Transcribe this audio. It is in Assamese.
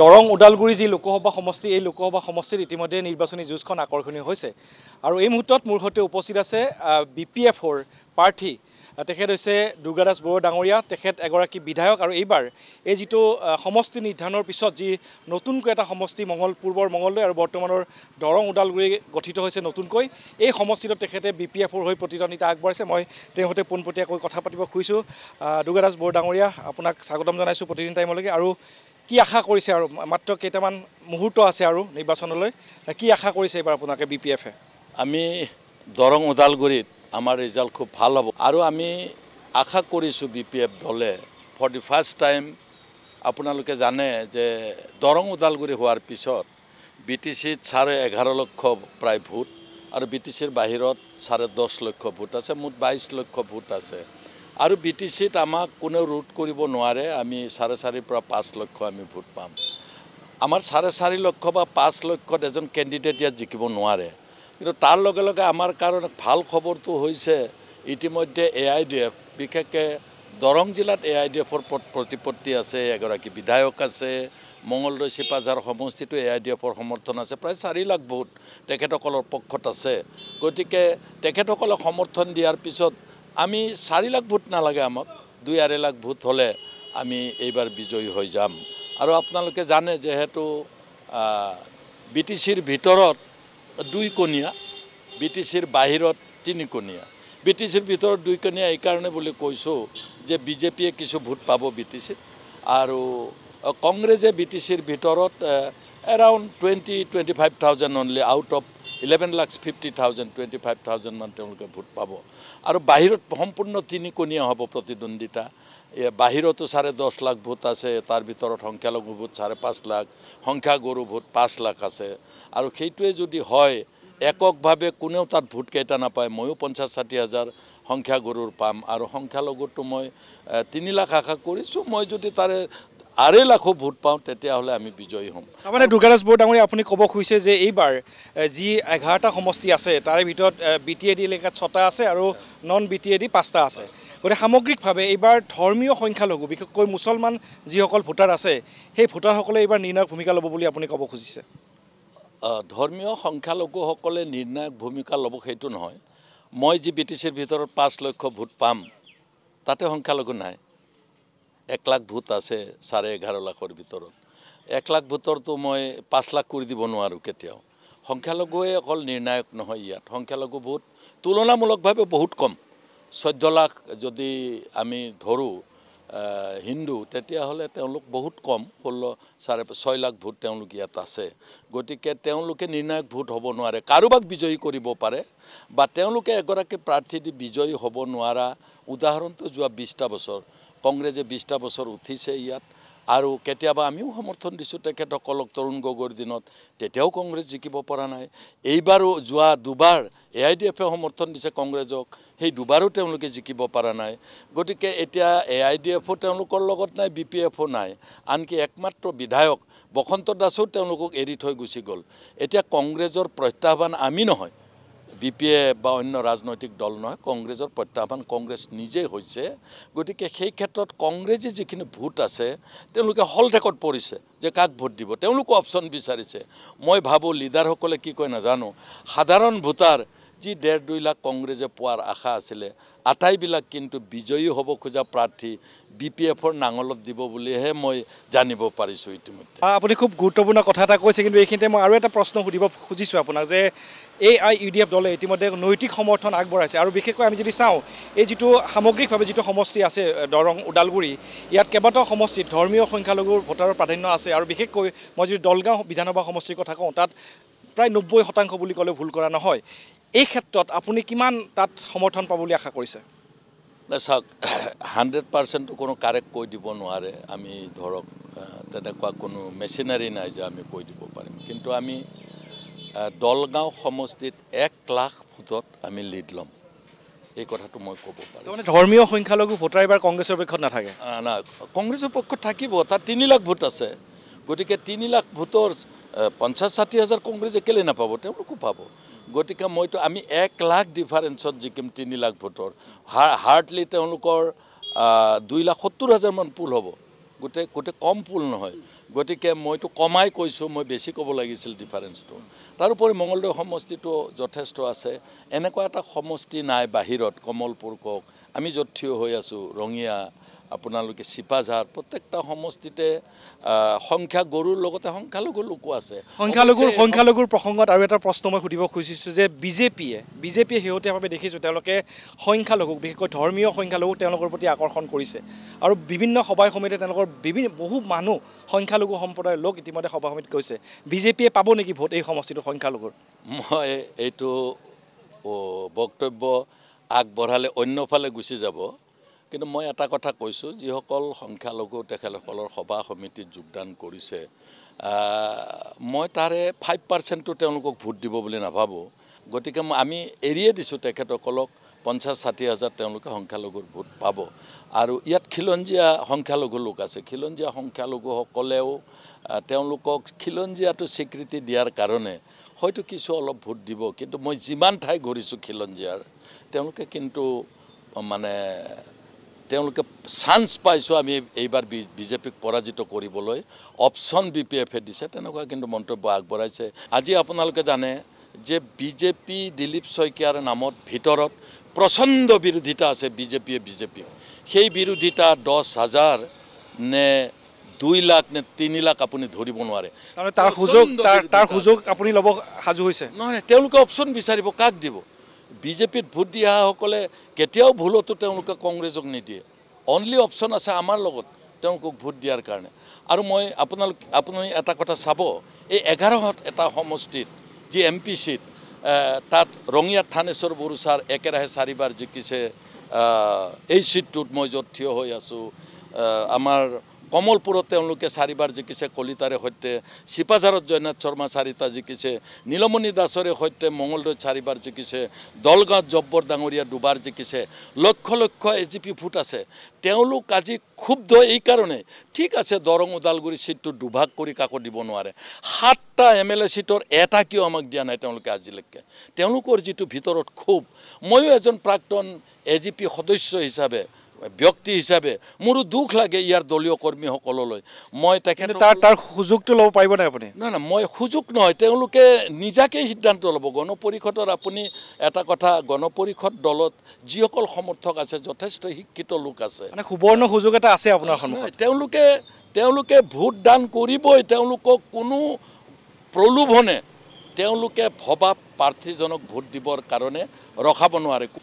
দৰং ওদালগুৰি যি লোকসভা সমষ্টি এই লোকসভা সমষ্টিত ইতিমধ্যে নিৰ্বাচনী যুঁজখন আকৰ্ষণীয় হৈছে আৰু এই মুহূৰ্তত মোৰ সৈতে উপস্থিত আছে BPFৰ প্ৰাৰ্থী তেখেত হৈছে দুৰ্গাদাস বড়ো ডাঙৰীয়া তেখেত এগৰাকী বিধায়ক আৰু এইবাৰ এই যিটো সমষ্টি নিৰ্ধাৰণৰ পিছত যি নতুনকৈ এটা সমষ্টি পূৰ্বৰ মঙলদৈ আৰু বৰ্তমানৰ দৰং ওদালগুৰি গঠিত হৈছে নতুনকৈ এই সমষ্টিত তেখেতে BPFৰ হৈ প্ৰতিদ্বন্দ্বিতা আগবঢ়াইছে মই তেওঁৰ সৈতে পোনপটীয়াকৈ কথা পাতিব খুজিছোঁ দুৰ্গাদাস বড়ো ডাঙৰীয়া আপোনাক স্বাগতম জনাইছোঁ প্ৰতিদিন টাইমলৈকে আৰু কি আশা কৰিছে আৰু মাত্ৰ কেইটামান মুহূৰ্ত আছে আৰু নিৰ্বাচনলৈ কি আশা কৰিছে এবাৰ আপোনাকে BPFে আমি দৰং ওদালগুৰিত আমাৰ ৰিজাল্ট খুব ভাল হ'ব আৰু আমি আশা কৰিছোঁ BPF দলে ফৰ দি ফাৰ্ষ্ট টাইম আপোনালোকে জানে যে দৰং ওদালগুৰি হোৱাৰ পিছত BTCত 11.5 লক্ষ প্ৰায় ভোট আৰু BTCৰ বাহিৰত 10.5 লক্ষ ভোট আছে মুঠ 22 লক্ষ ভোট আছে আৰু BTCত আমাক কোনেও ৰোধ কৰিব নোৱাৰে আমি 4.5 পৰা 5 লক্ষ আমি ভোট পাম আমাৰ 4.5 লক্ষ বা 5 লক্ষত এজন কেণ্ডিডেট ইয়াত জিকিব নোৱাৰে কিন্তু তাৰ লগে লগে আমাৰ কাৰণে ভাল খবৰটো হৈছে ইতিমধ্যে AIDF বিশেষকৈ দৰং জিলাত AIDFৰ প্ৰতিপত্তি আছে এগৰাকী বিধায়ক আছে মঙলদৈ চিপাঝাৰ সমষ্টিটো AIDFৰ সমৰ্থন আছে প্ৰায় 4 লাখ ভোট তেখেতসকলৰ পক্ষত আছে গতিকে তেখেতসকলক সমৰ্থন দিয়াৰ পিছত আমি 4 লাখ ভোট নালাগে আমাক 2.5 লাখ ভোট হলে আমি এইবাৰ বিজয়ী হৈ যাম আৰু আপোনালোকে জানে যেহেতু BTCৰ ভিতৰত 2 কোণীয়া BTCৰ বাহিৰত 3 কোণীয়া BTCৰ ভিতৰত 2 কোণীয়া এই কাৰণে বুলি কৈছোঁ যে BJPয়ে কিছু ভোট পাব BTCত আৰু কংগ্ৰেছে BTCৰ ভিতৰত এৰাউণ্ড 25,000 অনলি আউট অফ 11,50,000 25,000 মান তেওঁলোকে ভোট পাব আৰু বাহিৰত সম্পূৰ্ণ 3 কোণীয়া হ'ব প্ৰতিদ্বন্দ্বিতা বাহিৰতো 10.5 লাখ ভোট আছে তাৰ ভিতৰত সংখ্যালঘু ভোট 5.5 লাখ সংখ্যাগুৰু ভোট 5 লাখ আছে আৰু সেইটোৱে যদি হয় এককভাৱে কোনেও তাত ভোট কেইটা নাপায় ময়ো 50-60 হাজাৰ সংখ্যাগুৰুৰ পাম আৰু সংখ্যালঘুটো মই 3 লাখ আশা কৰিছোঁ মই যদি তাৰে 2.5 লাখ ভোট পাওঁ তেতিয়াহ'লে আমি বিজয়ী হ'ম মানে দুৰ্গাদাস বড়ো ডাঙৰীয়া আপুনি ক'ব খুজিছে যে এইবাৰ যি 11টা সমষ্টি আছে তাৰে ভিতৰত BTAD এলেকাত 6টা আছে আৰু নন BTAD 5টা আছে গতিকে সামগ্ৰিকভাৱে এইবাৰ ধৰ্মীয় সংখ্যালঘু বিশেষকৈ মুছলমান যিসকল ভোটাৰ আছে সেই ভোটাৰসকলে এইবাৰ নিৰ্ণায়ক ভূমিকা ল'ব বুলি আপুনি ক'ব খুজিছে ধৰ্মীয় সংখ্যালঘুসকলে নিৰ্ণায়ক ভূমিকা ল'ব সেইটো নহয় মই যি BTCৰ ভিতৰত 5 লক্ষ ভোট পাম তাতে সংখ্যালঘু নাই 1 লাখ ভোট আছে 11.5 লাখৰ ভিতৰত 1 লাখ ভোটৰতো মই 5 লাখ কৰি দিব নোৱাৰোঁ কেতিয়াও সংখ্যালঘুৱে অকল নিৰ্ণায়ক নহয় ইয়াত সংখ্যালঘু ভোট তুলনামূলকভাৱে বহুত কম 14 লাখ যদি আমি ধৰোঁ হিন্দু তেতিয়াহ'লে তেওঁলোক বহুত কম 6 লাখ ভোট তেওঁলোক ইয়াত আছে গতিকে তেওঁলোকে নিৰ্ণায়ক ভোট হ'ব নোৱাৰে কাৰোবাক বিজয়ী কৰিব পাৰে বা তেওঁলোকে এগৰাকী প্ৰাৰ্থী দি বিজয়ী হ'ব নোৱাৰা উদাহৰণটো যোৱা 20টা বছৰ কংগ্ৰেছে 20টা বছৰ উঠিছে ইয়াত আৰু কেতিয়াবা আমিও সমৰ্থন দিছোঁ তেখেতসকলক তৰুণ গগৈৰ দিনত তেতিয়াও কংগ্ৰেছ জিকিব পৰা নাই এইবাৰো যোৱা দুবাৰ AIDFে সমৰ্থন দিছে কংগ্ৰেছক সেই দুবাৰো তেওঁলোকে জিকিব পৰা নাই গতিকে এতিয়া AIDFও তেওঁলোকৰ লগত নাই BPFও নাই আনকি একমাত্ৰ বিধায়ক বসন্ত দাসও তেওঁলোকক এৰি থৈ গুচি গ'ল এতিয়া কংগ্ৰেছৰ প্ৰত্যাহ্বান আমি নহয় BPF বা অন্য ৰাজনৈতিক দল নহয় কংগ্ৰেছৰ প্ৰত্যাহ্বান কংগ্ৰেছ নিজেই হৈছে গতিকে সেই ক্ষেত্ৰত কংগ্ৰেছে যিখিনি ভোট আছে তেওঁলোকে হলঠেকত পৰিছে যে কাক ভোট দিব তেওঁলোকে অপশ্যন বিচাৰিছে মই ভাবোঁ লিডাৰসকলে কি কয় নাজানো সাধাৰণ ভোটাৰ যি 1.5-2 লাখ কংগ্ৰেছে পোৱাৰ আশা আছিলে আটাইবিলাক কিন্তু বিজয়ী হ'ব খোজা প্ৰাৰ্থী BPFৰ নাঙলত দিব বুলিহে মই জানিব পাৰিছোঁ ইতিমধ্যে আপুনি খুব গুৰুত্বপূৰ্ণ কথা এটা কৈছে কিন্তু এইখিনিতে মই আৰু এটা প্ৰশ্ন সুধিব খুজিছোঁ আপোনাক যে AIUDF দলে ইতিমধ্যে নৈতিক সমৰ্থন আগবঢ়াইছে আৰু বিশেষকৈ আমি যদি চাওঁ এই যিটো সামগ্ৰিকভাৱে যিটো সমষ্টি আছে দৰং ওদালগুৰি ইয়াত কেইবাটাও সমষ্টিত ধৰ্মীয় সংখ্যালঘুৰ ভোটাৰৰ প্ৰাধান্য আছে আৰু বিশেষকৈ মই যদি দলগাঁও বিধানসভা সমষ্টিৰ কথা কওঁ তাত প্ৰায় 90% বুলি ক'লে ভুল কৰা নহয় এই ক্ষেত্ৰত আপুনি কিমান তাত সমৰ্থন পাব বুলি আশা কৰিছে চাওক 100% কোনো কাৰেক্ট কৈ দিব নোৱাৰে আমি ধৰক তেনেকুৱা কোনো মেচিনাৰী নাই যে আমি কৈ দিব পাৰিম কিন্তু আমি দলগাঁও সমষ্টিত 1 লাখ ভোটত আমি লিড ল'ম এই কথাটো মই ক'ব পাৰোঁ মানে ধৰ্মীয় সংখ্যালঘু ভোটাৰ এবাৰ কংগ্ৰেছৰ পক্ষত নাথাকে না কংগ্ৰেছৰ পক্ষত থাকিব তাত 3 লাখ ভোট আছে গতিকে 3 লাখ ভোটৰ 50-60 হাজাৰ কংগ্ৰেছে কেলে নাপাব তেওঁলোকো পাব গতিকে মইতো আমি 1 লাখ ডিফাৰেঞ্চত জিকিম 3 লাখ ভোটৰ হাৰ্ডলি তেওঁলোকৰ 2,70,000 মান পুল হ'ব গোটেই কম পুল নহয় গতিকে মইতো কমাই কৈছোঁ, মই বেছি ক'ব লাগিছিল ডিফাৰেঞ্চটো। তাৰোপৰি মঙলদৈ সমষ্টিটো যথেষ্ট আছে। এনেকুৱা এটা সমষ্টি নাই বাহিৰত, কমলপুৰ কওক, আমি য'ত থিয় হৈ আছোঁ, ৰঙিয়া, আপোনালোকে চিপাঝাৰ, প্ৰত্যেকটা সমষ্টিতে সংখ্যা গৰুৰ লগতে সংখ্যালঘু লোকো আছে। সংখ্যালঘুৰ প্ৰসংগত আৰু এটা প্ৰশ্ন মই সুধিব খুজিছোঁ যে বিজেপিয়ে শেহতীয়াভাৱে দেখিছোঁ তেওঁলোকে সংখ্যালঘুক, বিশেষকৈ ধৰ্মীয় সংখ্যালঘুক তেওঁলোকৰ প্ৰতি আকৰ্ষণ কৰিছে আৰু বিভিন্ন সভাই সমিতিয়ে তেওঁলোকৰ বহু মানুহ সংখ্যালঘু সম্প্ৰদায়ৰ লোক ইতিমধ্যে সভা সমিতিত কৈছে। বিজেপিয়ে পাব নেকি ভোট এই সমষ্টিটোৰ সংখ্যালঘুৰ? মই এইটো বক্তব্য আগবঢ়ালে অন্যফালে গুচি যাব, কিন্তু মই এটা কথা কৈছোঁ, যিসকল সংখ্যালঘু তেখেতসকলৰ সভা সমিতিত যোগদান কৰিছে, মই তাৰে 5% তেওঁলোকক ভোট দিব বুলি নাভাবোঁ। গতিকে আমি এৰিয়ে দিছোঁ তেখেতসকলক, 50-60 হাজাৰ তেওঁলোকে সংখ্যালঘুৰ ভোট পাব। আৰু ইয়াত খিলঞ্জীয়া সংখ্যালঘু লোক আছে। খিলঞ্জীয়া সংখ্যালঘুসকলেও তেওঁলোকক খিলঞ্জীয়াটো স্বীকৃতি দিয়াৰ কাৰণে হয়তো কিছু অলপ ভোট দিব, কিন্তু মই যিমান ঠাই ঘূৰিছোঁ খিলঞ্জীয়াৰ, তেওঁলোকে কিন্তু মানে তেওঁলোকে চান্স পাইছোঁ আমি এইবাৰ বিজেপিক পৰাজিত কৰিবলৈ, অপশ্যন BPF-এ দিছে, তেনেকুৱা কিন্তু মন্তব্য আগবঢ়াইছে। আজি আপোনালোকে জানে যে বিজেপি দিলীপ শইকীয়াৰ নামত ভিতৰত প্ৰচণ্ড বিৰোধিতা আছে বিজেপি। সেই বিৰোধিতা 10,000 নে 2 লাখ নে 3 লাখ আপুনি ধৰিব নোৱাৰে। তাৰ সুযোগ আপুনি ল'ব সাজু হৈছে? নহয়, তেওঁলোকে অপশ্যন বিচাৰিব, কাক দিব? বিজেপিত ভোট দিয়াসকলে কেতিয়াও ভুলতো তেওঁলোকে কংগ্ৰেছক নিদিয়ে। অনলি অপশ্যন আছে আমাৰ লগত তেওঁলোকক ভোট দিয়াৰ কাৰণে। আৰু মই আপুনি এটা কথা চাব, এই 11 এটা সমষ্টিত যি MP চিট, তাত ৰঙিয়াত থানেশ্বৰ বড়ো ছাৰ একেৰাহে 4বাৰ জিকিছে। এই চিটটোত মই য'ত থিয় হৈ আছোঁ, আমাৰ কমলপুৰত তেওঁলোকে 4বাৰ জিকিছে কলিতাৰে সৈতে, চিপাঝাৰত জয়নাথ শৰ্মা 4টা জিকিছে, নীলমণি দাসৰে সৈতে মঙলদৈত 4বাৰ জিকিছে, দলগাঁৱত জব্বৰ ডাঙৰীয়া 2বাৰ জিকিছে। লক্ষ লক্ষ AGP ভোট আছে। তেওঁলোক আজি ক্ষুব্ধ এইকাৰণে, ঠিক আছে দৰং ওদালগুৰি চিটটো দুভাগ কৰি কাকো দিব নোৱাৰে, 7টা MLA চিটৰ এটা কিয় আমাক দিয়া নাই তেওঁলোকে আজিলৈকে? তেওঁলোকৰ যিটো ভিতৰত ক্ষোভ, ময়ো এজন প্ৰাক্তন AGP সদস্য হিচাপে, ব্যক্তি হিচাপে মোৰো দুখ লাগে ইয়াৰ দলীয় কৰ্মীসকললৈ। মই তাৰ সুযোগটো ল'ব পাৰিব নাই আপুনি? নাই, মই সুযোগ নহয়, তেওঁলোকে নিজাকেই সিদ্ধান্ত ল'ব। গণপৰিষদৰ আপুনি এটা কথা, গণপৰিষদ দলত যিসকল সমৰ্থক আছে যথেষ্ট শিক্ষিত লোক আছে, মানে সুবৰ্ণ সুযোগ এটা আছে আপোনাৰ সন্মুখত। তেওঁলোকে ভোট দান কৰিবই। তেওঁলোকক কোনো প্ৰলোভনে তেওঁলোকে ভবা প্ৰাৰ্থীজনক ভোট দিবৰ কাৰণে ৰখাব নোৱাৰে।